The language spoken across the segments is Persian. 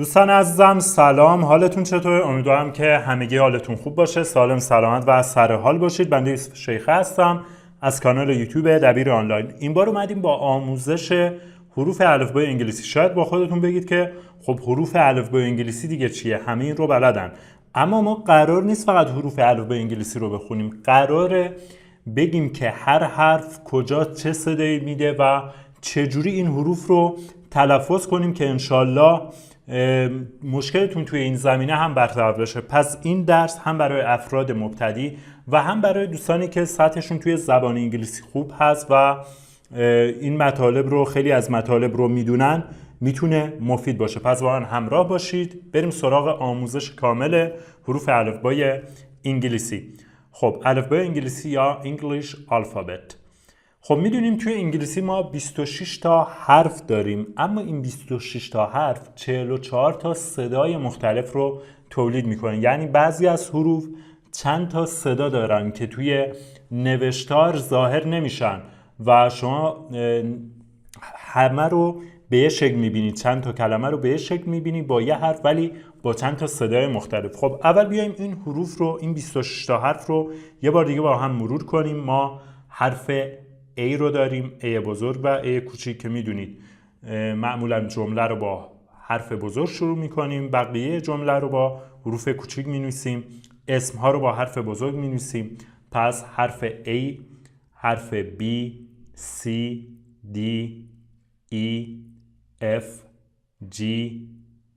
دوستان عزیزم سلام، حالتون چطوره؟ امیدوارم که همگی حالتون خوب باشه، سالم سلامت و سر حال باشید. بنده یوسف شیخه هستم از کانال یوتیوب دبیر آنلاین. این بار اومدیم با آموزش حروف الفبای انگلیسی. شاید با خودتون بگید که خب حروف الفبای انگلیسی دیگه چیه؟ همه این رو بلدن. اما ما قرار نیست فقط حروف الفبای انگلیسی رو بخونیم، قراره بگیم که هر حرف کجا چه صدایی میده و چجوری این حروف رو تلفظ کنیم که انشالله مشکلتون توی این زمینه هم برطرف بشه. پس این درس هم برای افراد مبتدی و هم برای دوستانی که سطحشون توی زبان انگلیسی خوب هست و این مطالب رو خیلی از مطالب رو میدونن میتونه مفید باشه. پس با من همراه باشید، بریم سراغ آموزش کامل حروف الفبای انگلیسی. خب الفبای انگلیسی یا English Alphabet. خب میدونیم توی انگلیسی ما 26 تا حرف داریم، اما این 26 تا حرف 44 تا صدای مختلف رو تولید میکنن. یعنی بعضی از حروف چند تا صدا دارن که توی نوشتار ظاهر نمیشن و شما همه رو به یه شکل میبینید، چند تا کلمه رو به یه شکل میبینید با یه حرف ولی با چند تا صدای مختلف. خب اول بیایم این حروف رو، این 26 تا حرف رو یه بار دیگه با هم مرور کنیم. ما حرف A رو داریم، A بزرگ و A کوچیک که میدونید معمولا جمله رو با حرف بزرگ شروع میکنیم، بقیه جمله رو با حروف کوچیک مینویسیم، اسم ها رو با حرف بزرگ مینویسیم. پس حرف A، حرف B، C، D، E، F، G،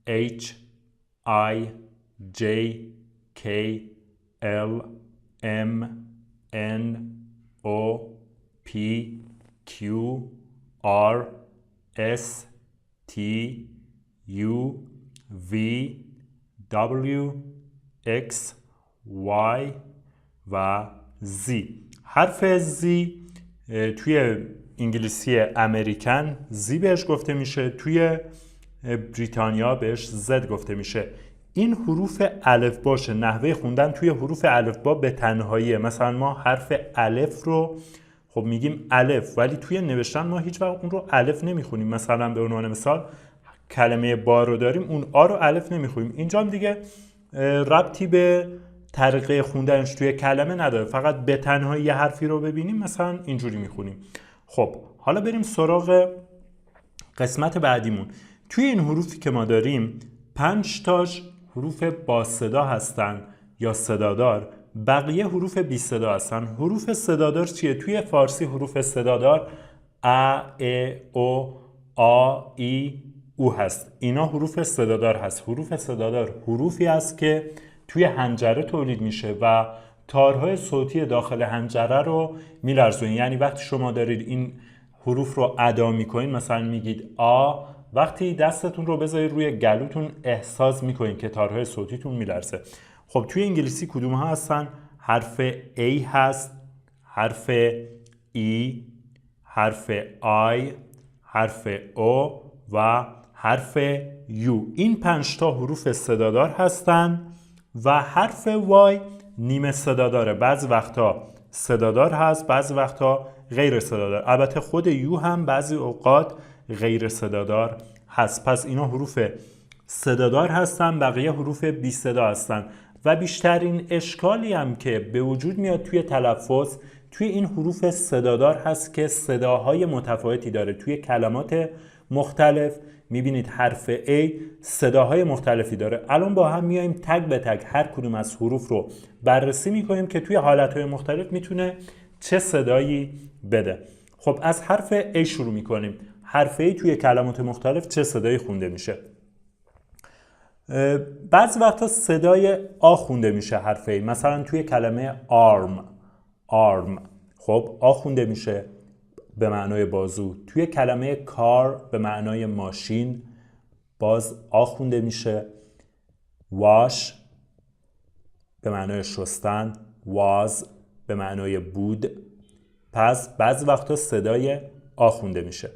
H، I، J، K، L، M، N، O، P، Q، R، S، T، U، V، W، X، Y و Z. حرف Z توی انگلیسی امریکن Z بهش گفته میشه، توی بریتانیا بهش Z گفته میشه. این حروف الفباشه، نحوه خوندن توی حروف الفبا به تنهاییه. مثلا ما حرف الف رو خب میگیم الف، ولی توی نوشتن ما هیچ وقت اون رو الف نمیخونیم. مثلا به عنوان مثال کلمه با رو داریم، اون آ رو الف نمیخونیم. اینجا هم دیگه ربطی به طریقه خوندنش توی کلمه نداره، فقط به تنهایی یه حرفی رو ببینیم مثلا اینجوری میخونیم. خب حالا بریم سراغ قسمت بعدیمون. توی این حروفی که ما داریم 5 تاش حروف با صدا هستن یا صدادار، بقیه حروف بی صدا هستن. حروف صدادار چیه؟ توی فارسی حروف صدادار ا، ا، او، آ، ای، او هست. اینا حروف صدادار هست. حروف صدادار حروفی است که توی حنجره تولید میشه و تارهای صوتی داخل حنجره رو میلرزونن. یعنی وقتی شما دارید این حروف رو ادا میکنین، مثلا میگید آ، وقتی دستتون رو بذارید روی گلوتون احساس میکنین که تارهای صوتیتون میلرزه. خب توی انگلیسی کدوم ها هستن؟ حرف A هست، حرف E، حرف I، حرف O و حرف U. این 5 تا حروف صدادار هستن و حرف Y نیمه صداداره. بعضی وقتا صدادار هست، بعضی وقتا غیر صدادار. البته خود U هم بعضی اوقات غیر صدادار هست. پس اینا حروف صدادار هستن، بقیه حروف بی صدا هستن. و بیشترین اشکالی هم که به وجود میاد توی تلفظ توی این حروف صدادار هست که صداهای متفاوتی داره. توی کلمات مختلف میبینید حرف A صداهای مختلفی داره. الان با هم میایم تک به تک هر کدوم از حروف رو بررسی میکنیم که توی حالتهای مختلف میتونه چه صدایی بده. خب از حرف A شروع میکنیم. حرف A توی کلمات مختلف چه صدایی خونده میشه؟ بعضی وقتا صدای آ خونده میشه حرف A. مثلا توی کلمه arm خب آ خونده میشه به معنای بازو. توی کلمه کار به معنای ماشین باز آ خونده میشه. wash به معنای شستن، was به معنای بود. پس بعضی وقتا صدای آ خونده میشه.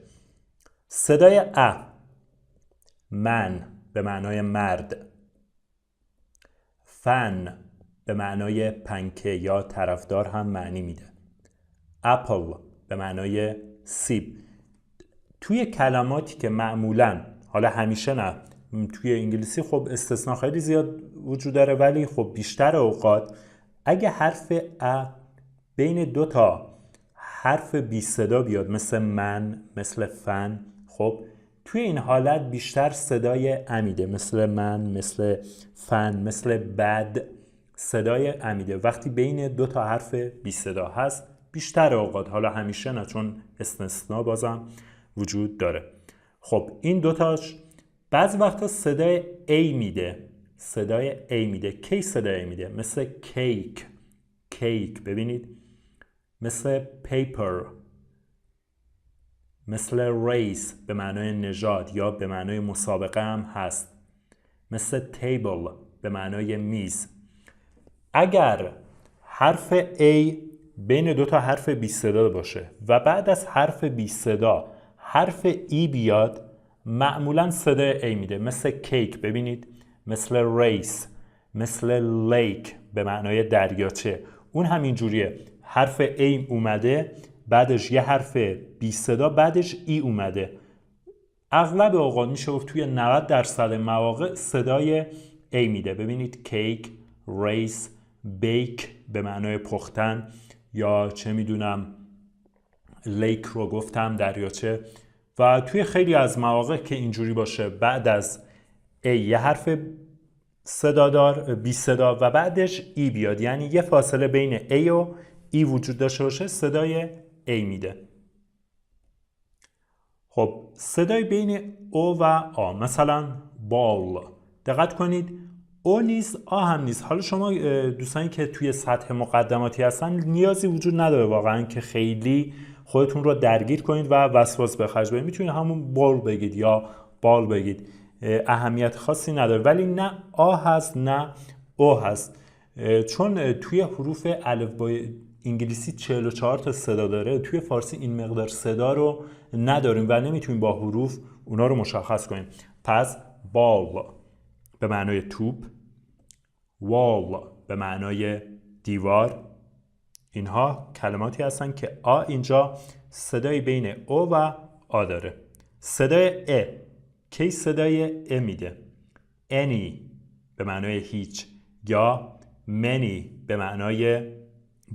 صدای ا، من به معنای مرد، فن به معنای پنکه یا طرفدار هم معنی میده، اپل به معنای سیب. توی کلماتی که معمولاً، حالا همیشه نه، توی انگلیسی خب استثناء خیلی زیاد وجود داره، ولی خب بیشتر اوقات اگه حرف ا بین دو تا حرف بی صدا بیاد، مثل من، مثل فن، خب توی این حالت بیشتر صدای ا میده، مثل من، مثل فن، مثل بد، صدای ا میده وقتی بین دو تا حرف بی صدا هست بیشتر اوقات. حالا همیشه نه، چون استثناء بازم وجود داره. خب این دوتاش بعض وقتا صدای A میده، صدای A میده. کی صدای A میده؟ مثل کیک، کیک ببینید، مثل پیپر، مثل ریس به معنای نژاد یا به معنای مسابقه هم هست، مثل تیبل به معنای میز. اگر حرف A بین دو تا حرف بی صدا باشه و بعد از حرف بی صدا حرف ای بیاد، معمولا صدای A میده، مثل کیک ببینید، مثل ریس، مثل لیک به معنای دریاچه. اون همین جوریه، حرف A اومده بعدش یه حرف بی صدا بعدش ای اومده. اغلب اوقات میشه گفت توی 90% مواقع صدای A میده. ببینید کیک، ریس، بیک به معنای پختن، یا چه میدونم لیک رو گفتم دریاچه. و توی خیلی از مواقع که اینجوری باشه بعد از A یه حرف صدادار بی صدا و بعدش ای بیاد، یعنی یه فاصله بین A و ای وجود داشته باشه، صدای A میده. خب صدای بین او و آ، مثلا بال، دقت کنید او نیست آ هم نیست. حالا شما دوستانی که توی سطح مقدماتی هستن نیازی وجود نداره واقعا که خیلی خودتون رو درگیر کنید و وسواس به خرج بدید، میتونید همون بال بگید یا بال بگید، اهمیت خاصی نداره. ولی نه آ هست نه او هست، چون توی حروف الفبای انگلیسی 44 تا صدا داره، توی فارسی این مقدار صدا رو نداریم و نمیتونیم با حروف اونا رو مشخص کنیم. پس بال به معنای توپ، وال به معنای دیوار، اینها کلماتی هستن که آ اینجا صدای بین او و آ داره. صدای ا کی صدای ا میده؟ any به معنای هیچ، یا many به معنای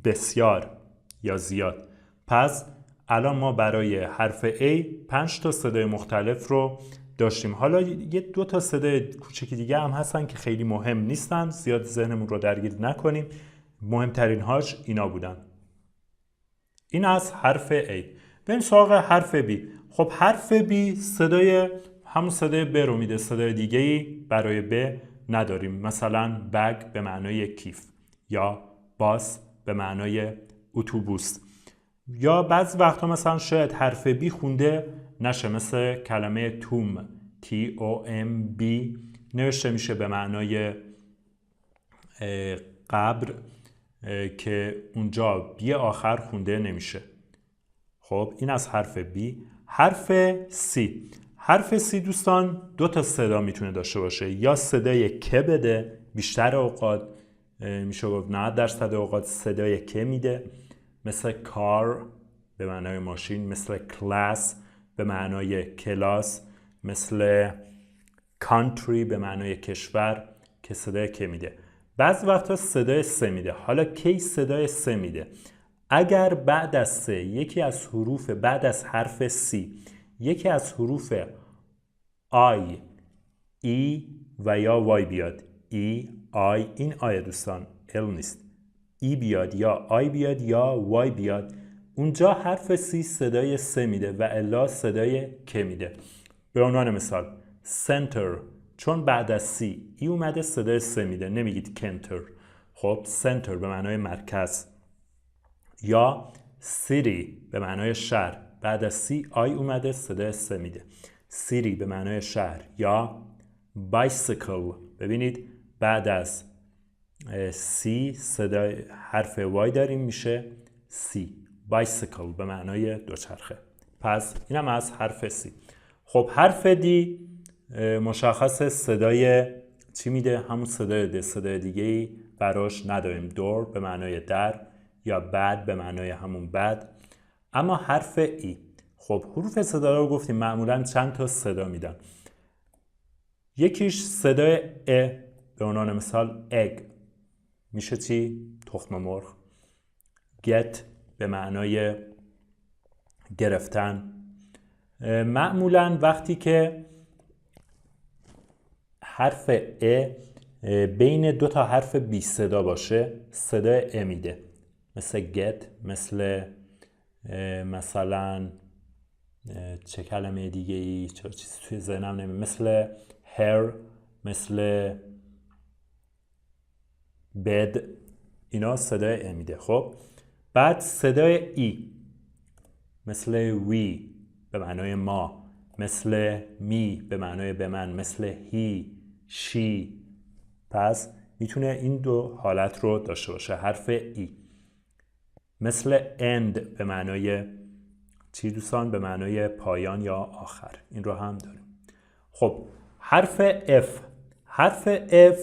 بسیار یا زیاد. پس الان ما برای حرف A 5 تا صدای مختلف رو داشتیم. حالا یه 2 تا صدای کوچیک دیگه هم هستن که خیلی مهم نیستن، زیاد ذهنمون رو درگیر نکنیم. مهمترین هاش اینا بودن. این از حرف A. بریم سراغ حرف B. خب حرف B صدای همون صدای ب رو میده، صدای دیگه‌ای برای ب نداریم. مثلا بگ به معنای کیف، یا باس به معنای اتوبوس. یا بعض وقتا مثلا شاید حرف بی خونده نشه، مثل کلمه توم TOMB نوشته میشه به معنای قبر که اونجا بی آخر خونده نمیشه. خب این از حرف بی. حرف سی. حرف سی دوستان 2 تا صدا میتونه داشته باشه، یا صدای که بده، بیشتر اوقات میشه گفت 90% اوقات صدای که میده، مثل کار به معنای ماشین، مثل کلاس به معنای کلاس، مثل کانتری به معنای کشور که صدای که میده. بعض وقتا صدای سه میده. حالا کی صدای سه میده؟ اگر بعد از سه یکی از حروف بعد از حرف سی یکی از حروف آی، ای و یا وای بیاد، ای، آی، این آی دوستان ال نیست، ای بیاد یا آی بیاد یا وای بیاد، اونجا حرف سی صدای سه میده و الا صدای که میده. به عنوان مثال سنتر، چون بعد از سی ای اومده صدای سه میده، نمیگید کنتر. خب سنتر به معنای مرکز. یا سیتی به معنای شهر، بعد از سی آی اومده صدای سه میده، سیتی به معنای شهر. یا بایسیکل، ببینید بعد از سی صدای حرف وای داریم میشه سی، بایسیکل به معنای دوچرخه. پس اینم از حرف سی. خب حرف دی مشخص صدای چی میده؟ همون صدای ده، صدای دیگه‌ای براش نداریم. دور به معنای در، یا بد به معنای همون بد. اما حرف ای، خب حروف صدا رو گفتیم معمولا چند تا صدا میدن. یکیش صدای ا به عنوان مثال egg میشه چی؟ تخم مرغ. get به معنای گرفتن. معمولا وقتی که حرف ا بین دو تا حرف بی صدا باشه صدای ا میده، مثل get، مثل مثلا چه کلمه دیگه ای، چرا چیزی توی ذهنم نمیاد، مثل hair، مثل bed، اینا صدای ا میده. خب بعد صدای ای مثل وی به معنای ما، مثل می به معنای به من، مثل هی، شی. پس میتونه این دو حالت رو داشته باشه حرف ای. مثل end به معنای چی دوستان؟ به معنای پایان یا آخر. این رو هم داریم. خب حرف F، حرف F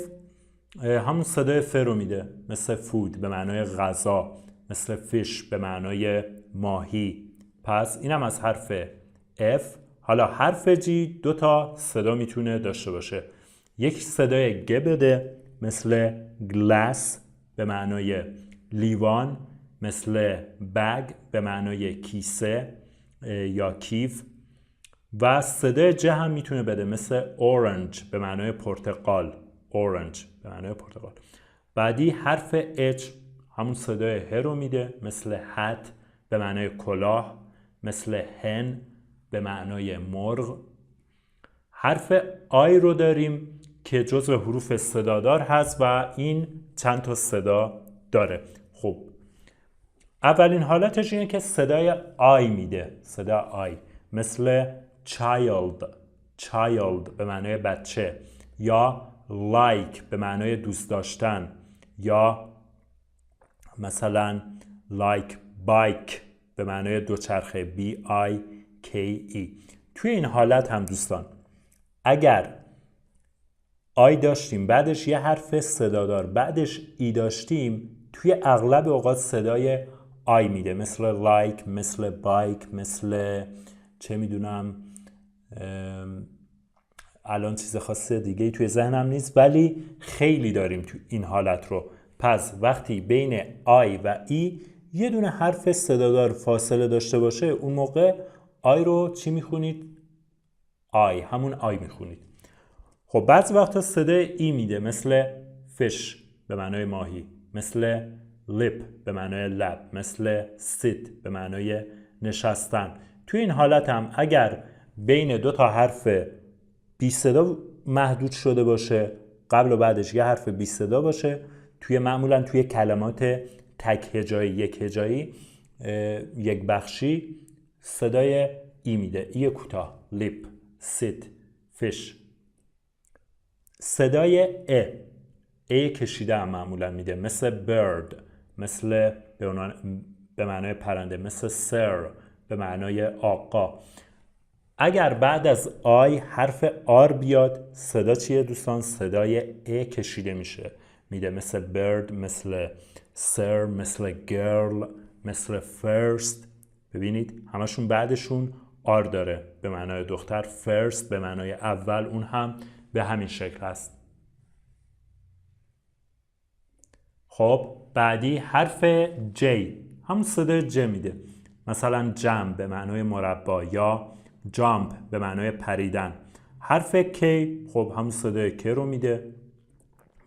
همون صدای ف رو میده، مثل food به معنای غذا، مثل fish به معنای ماهی. پس اینم از حرف F. حالا حرف G دو تا صدا میتونه داشته باشه. یک صدای گ بده، مثل glass به معنای لیوان، مثل bag به معنای کیسه یا کیف. و صدای ج هم میتونه بده، مثل orange به معنای پرتقال، orange به معنای پرتقال. بعدی حرف H همون صدای ه رو میده، مثل hat به معنای کلاه، مثل hen به معنای مرغ. حرف I رو داریم که جزو حروف صدادار هست و این چند تا صدا داره. خب اولین حالتش اینه که صدای I میده، صدای I، مثل child به معنای بچه، یا like به معنای دوست داشتن، یا مثلا like bike به معنای دوچرخه، B-I-K-E. توی این حالت هم دوستان اگر آی داشتیم بعدش یه حرف صدادار بعدش ای داشتیم، توی اغلب اوقات صدای آی میده، مثل like، مثل bike، مثل چه میدونم الان چیز خاصه دیگه توی ذهنم نیست، ولی خیلی داریم تو این حالت رو. پس وقتی بین آی و ای یه دونه حرف صدادار فاصله داشته باشه، اون موقع آی رو چی میخونید؟ آی، همون آی میخونید. خب بعضی وقتا صدای ای میده، مثل fish به معنای ماهی، مثل lip به معنای لب، مثل sit به معنای نشستن. توی این حالت هم اگر بین دو تا حرف بی صدا محدود شده باشه، قبل و بعدش یه حرف بی صدا باشه، معمولا توی کلمات تک هجایی، یک هجایی، یک بخشی، صدای ای میده، ای کوتاه، lip، sit، fish. صدای ای کشیده هم معمولا میده، مثل bird، مثل به معنای پرنده، مثل sir به معنای آقا. اگر بعد از آی حرف آر بیاد صدا چیه دوستان؟ صدای ای کشیده میده، مثل bird، مثل sir، مثل girl، مثل first. ببینید همشون بعدشون آر داره به معنای دختر، first به معنای اول، اون هم به همین شکل هست. خب بعدی حرف J همون صدای ج میده، مثلا جمع به معنای مربع یا jump به معنای پریدن. حرف K خب همون صدای K رو میده،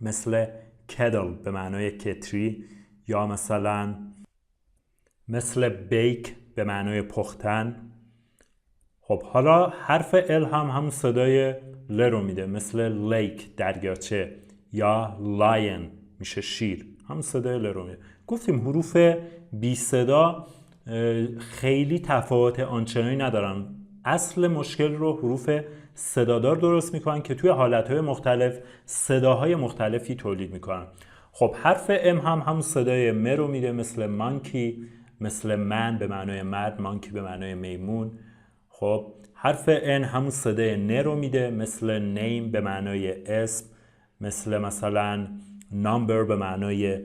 مثل kettle به معنای کتری، یا مثل bake به معنای پختن. خب حالا حرف L هم همون صدای ل رو میده، مثل lake دریاچه، یا lion میشه شیر، همون صدای ل رو میده. گفتیم حروف بی صدا خیلی تفاوت آنچنانی ندارن، اصل مشکل رو حروف صدادار درست میکنن که توی حالتهای مختلف صداهای مختلفی تولید میکنن. خب حرف ام هم همون صدای م رو میده، مثل مانکی، مثل من به معنای مرد، مانکی به معنای میمون. خب حرف ان همون صدای ن رو میده، مثل نیم به معنای اسم، مثلا نامبر به معنای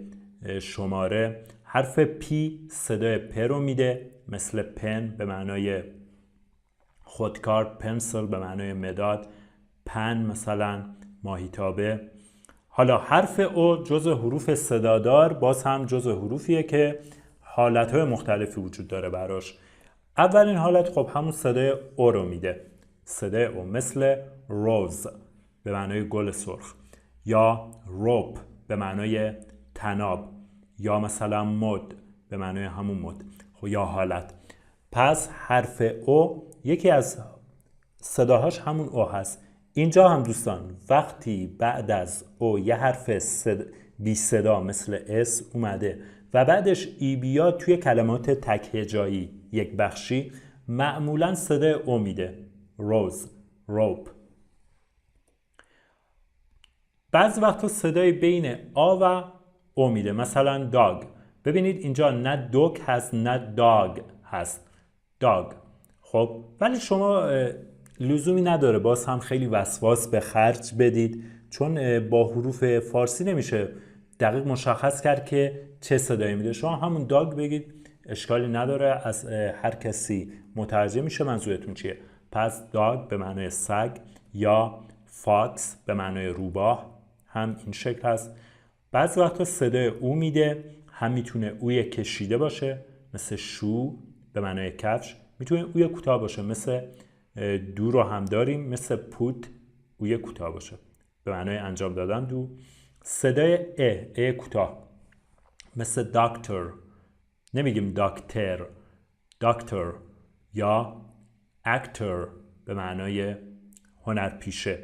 شماره. حرف پی صدای پ رو میده، مثل پن به معنای خودکار، پنسل به معنای مداد، پن مثلا ماهیتابه. حالا حرف او جزء حروف صدادار باز هم جزء حروفیه که حالتهای مختلفی وجود داره براش. اولین حالت خب همون صدای او رو میده، صدای او، مثل روز به معنای گل سرخ، یا روپ به معنای تناب، یا مثلا مد به معنای همون مد، یا حالت. پس حرف او یکی از صداهاش همون او هست. اینجا هم دوستان وقتی بعد از او یه حرف بی صدا مثل اس اومده و بعدش ای بیاد توی کلمات تک هجایی یک بخشی، معمولا صدای او میده، روز، روپ. بعضی وقتا صدای بین آ و او میده، مثلا داگ. ببینید اینجا نه دوگ هست نه داگ هست، داگ. خب ولی شما لزومی نداره باز هم خیلی وسواس به خرج بدید، چون با حروف فارسی نمیشه دقیق مشخص کرد که چه صدایی میده. شما همون داگ بگید، اشکالی نداره، از هر کسی متوجه میشه منظورتون چیه. پس داگ به معنای سگ، یا فاکس به معنای روباه هم این شکل هست. بعضی وقتا صدای او میده، هم میتونه اوی کشیده باشه مثل شو به معنای کفش، میتونه اوی کوتاه باشه مثل دو رو هم داریم، مثل پوت اوی کوتاه باشه به معنای انجام دادن دو. صدای ای کوتاه مثل دکتر، نمیگیم دکتر، دکتر، یا اکتر به معنای هنرپیشه.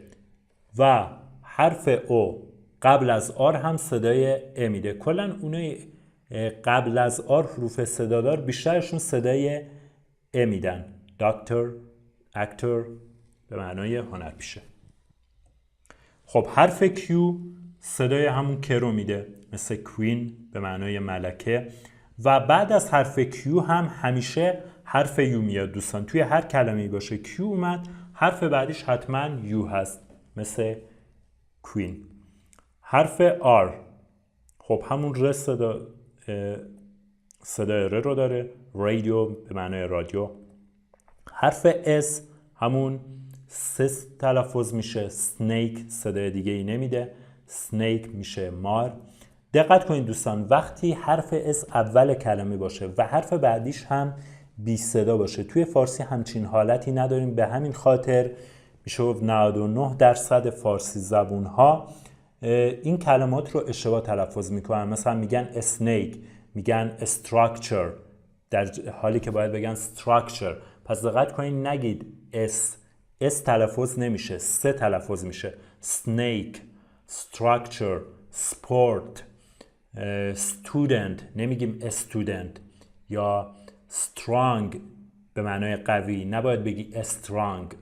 و حرف او قبل از آر هم صدای ا میده. کلا اونای قبل از آر حروف صدادار بیشترشون صدای ا میدن، دکتر، اکتر به معنای هنرپیشه. خب حرف کیو صدای همون که رو میده، مثل کوین به معنای ملکه. و بعد از حرف کیو هم همیشه حرف یو میاد دوستان. توی هر کلمه‌ای باشه کیو اومد، حرف بعدیش حتما یو هست، مثل کوین. حرف آر خب همون ر صدای ر رو داره، رادیو به معنای رادیو. حرف اس همون سس تلفظ میشه، سنیک صدای دیگه ای نمیده، سنیک میشه مار. دقت کنید دوستان وقتی حرف اس اول کلمه باشه و حرف بعدیش هم بی صدا باشه، توی فارسی همچین حالتی نداریم. به همین خاطر میشه گفت 99% فارسی زبون ها این کلمات رو اشتباه تلفظ میکنن. مثلا میگن اسنیک، میگن استراکچر، در حالی که باید بگن structure. پس دقت کنید نگید اس تلفظ نمیشه، سه تلفظ میشه، snake، structure، sport، student نمیگیم student، یا strong به معنای قوی، نباید بگی strong.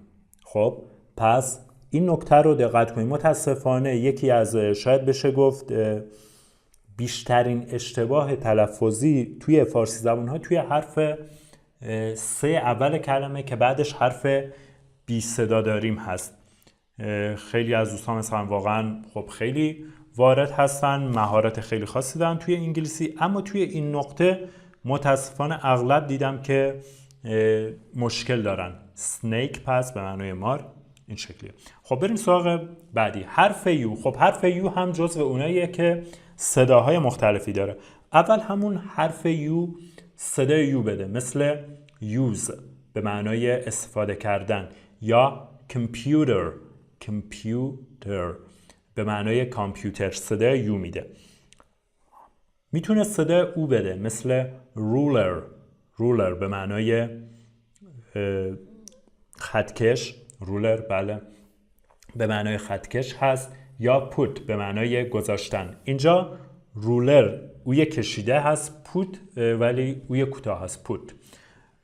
خب پس این نکته رو دقت کنید. متاسفانه یکی از شاید بشه گفت بیشترین اشتباه تلفظی توی فارسی زبان ها توی حرف سه اول کلمه که بعدش حرف بی صدا داریم هست. خیلی از دوستان مثلا واقعا خب خیلی وارد هستن، مهارت خیلی خاصی دارن توی انگلیسی، اما توی این نقطه متاسفانه اغلب دیدم که مشکل دارن. سنیک پس به معنای مار این شکلیه. خب بریم سراغ بعدی، حرف یو. خب حرف یو هم جزو اوناییه که صداهای مختلفی داره. اول همون حرف یو صدای یو بده، مثل یوز به معنای استفاده کردن، یا کامپیوتر، کامپیوتر به معنای کامپیوتر، صدای یو میده. میتونه صدای او بده، مثل رولر، رولر به معنای خطکش، رولر بله به معنای خطکش هست، یا پوت به معنای گذاشتن. اینجا رولر اوی کشیده هست، پوت ولی اوی کوتاه هست، پوت.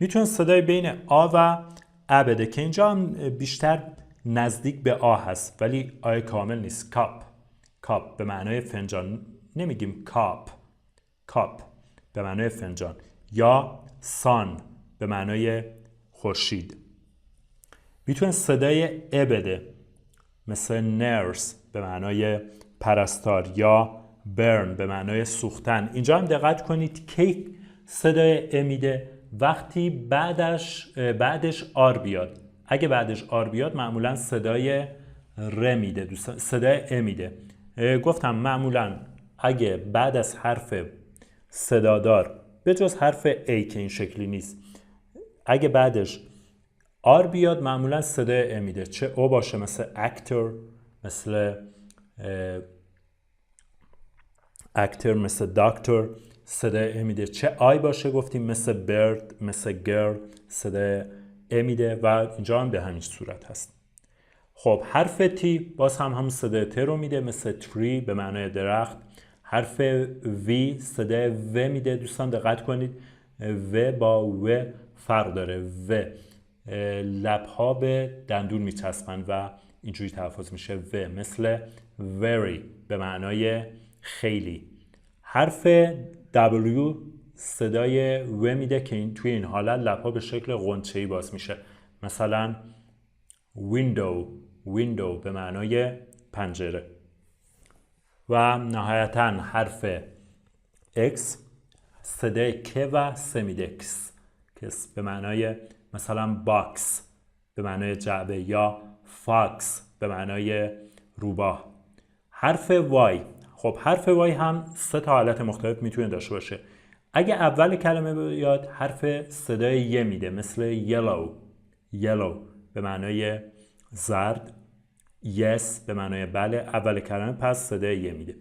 میتونه صدای بین آ و ا بده که اینجا هم بیشتر نزدیک به آ هست ولی آ کامل نیست. کاپ، کاپ به معنای فنجان، نمیگیم کاپ، کاپ به معنای فنجان، یا سان به معنای خورشید. میتونه صدای ا بده، مثل نرس به معنای پرستار، یا برن به معنای سوختن. اینجا هم دقت کنید که صدای ا میده وقتی بعدش آر بیاد. اگه بعدش آر بیاد معمولا صدای ر میده دوستان، صدای ا میده. گفتم معمولا اگه بعد از حرف صدادار به جز حرف ای که این شکلی نیست، اگه بعدش آر بیاد معمولا صدای ا میده، چه او باشه مثل اکتور، مثل اکتر، مثل داکتور صدای ا میده، چه آی باشه گفتیم مثل برد، مثل گرل صدای ا میده و اینجا هم به همین صورت هست. خب حرف تی باز هم همون صدای ت رو میده مثل تری به معنای درخت. حرف وی صدای و میده دوستان دقت کنید و با و فرق داره، و لبها به دندون میچسبن و اینجوری تلفظ میشه و، مثل very به معنای خیلی. حرف W صدای و میده که این توی این حالت لبها به شکل غنچه‌ای باز میشه، مثلا window به معنای پنجره. و نهایتا حرف X صدای که و س میده، کس به معنای مثلا باکس به معنای جعبه یا فاکس به معنای روباه. حرف Y، خب حرف Y هم 3 تا حالت مختلف میتونه داشته باشه. اگه اول کلمه بیاد حرف صدای ی میده مثل yellow به معنای زرد، yes به معنای بله اول کلمه پس صدای ی میده.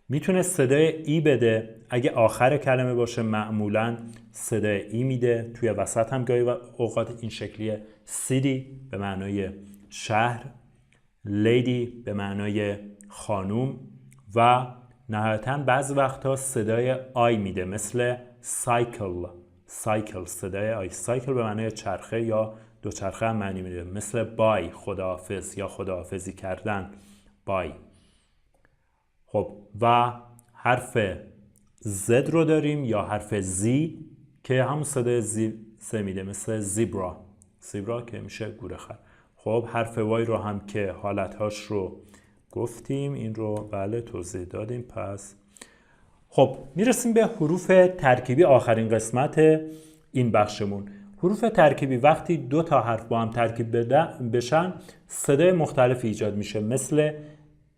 میتونه صدای ای بده اگه آخر کلمه باشه معمولا صدای ای میده، توی وسط هم گاهی اوقات این شکلیه. city به معنای شهر، lady به معنای خانوم و نهایتاً بعضی وقتا صدای آی میده مثل cycle صدای آی. cycle به معنای چرخه یا دوچرخه هم معنی میده مثل بای خداحافظ یا خداحافظی کردن بای. خب و حرف Z رو داریم یا حرف Z که همون صدای Z میده مثل زیبرا که میشه گورخر. خب حرف Y رو هم که حالتهاش رو گفتیم، این رو بله توضیح دادیم. پس خب میرسیم به حروف ترکیبی، آخرین قسمت این بخشمون. حروف ترکیبی وقتی 2 تا حرف با هم ترکیب بشن صدای مختلفی ایجاد میشه، مثل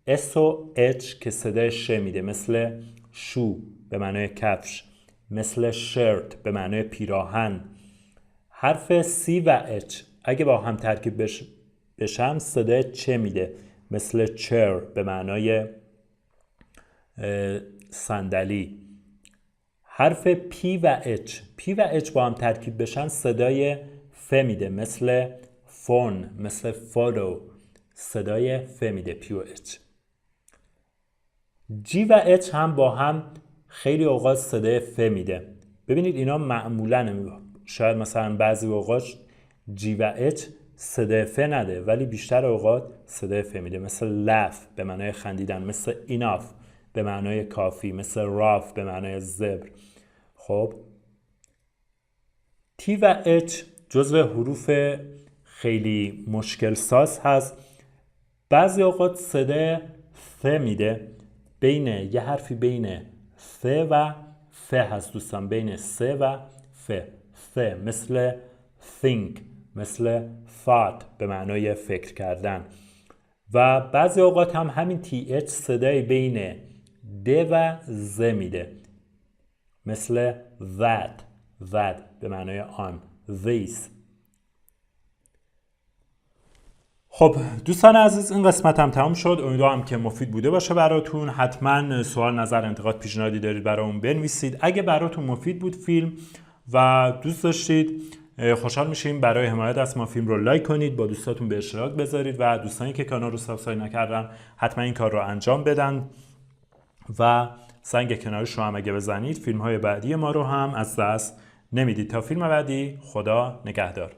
S و H که صدای ش میده، مثل شو به معنای کفش، مثل شرت به معنای پیراهن. حرف C و H اگه با هم ترکیب بشن صدای چ میده، مثل چیر به معنای صندلی. حرف P و H با هم ترکیب بشن صدای ف میده، مثل فون، مثل فوتو صدای ف میده P و H. G و H هم با هم خیلی اوقات صدای ف میده. ببینید اینا معمولا شاید مثلا بعضی اوقات G و H صدای ف نده ولی بیشتر اوقات صدای ف میده، مثل laugh به معنای خندیدن، مثل enough به معنای کافی، مثل rough به معنای زبر. خب T و H جزو حروف خیلی مشکل ساز هست. بعضی اوقات صدای ف میده، بین یه حرفی بین ف و ف هست دوستان، بین س و ف مثل think، مثل thought به معنای فکر کردن. و بعضی اوقات هم همین th صدای بین د و ز میده، مثل that به معنای آن، these. خب دوستان عزیز این قسمت هم تمام شد، امیدوارم که مفید بوده باشه براتون. حتما سوال، نظر، انتقاد، پیشنهادی دارید برامون بنویسید. اگه براتون مفید بود فیلم و دوست داشتید خوشحال میشیم برای حمایت از ما فیلم رو لایک کنید، با دوستاتون به اشتراک بذارید و دوستانی که کانال رو سابسکرایب نکردن حتما این کار رو انجام بدن و زنگ کنارش رو هم اگه بزنید فیلم های بعدی ما رو هم از دست نمیدید. تا فیلم بعدی، خدا نگهدار.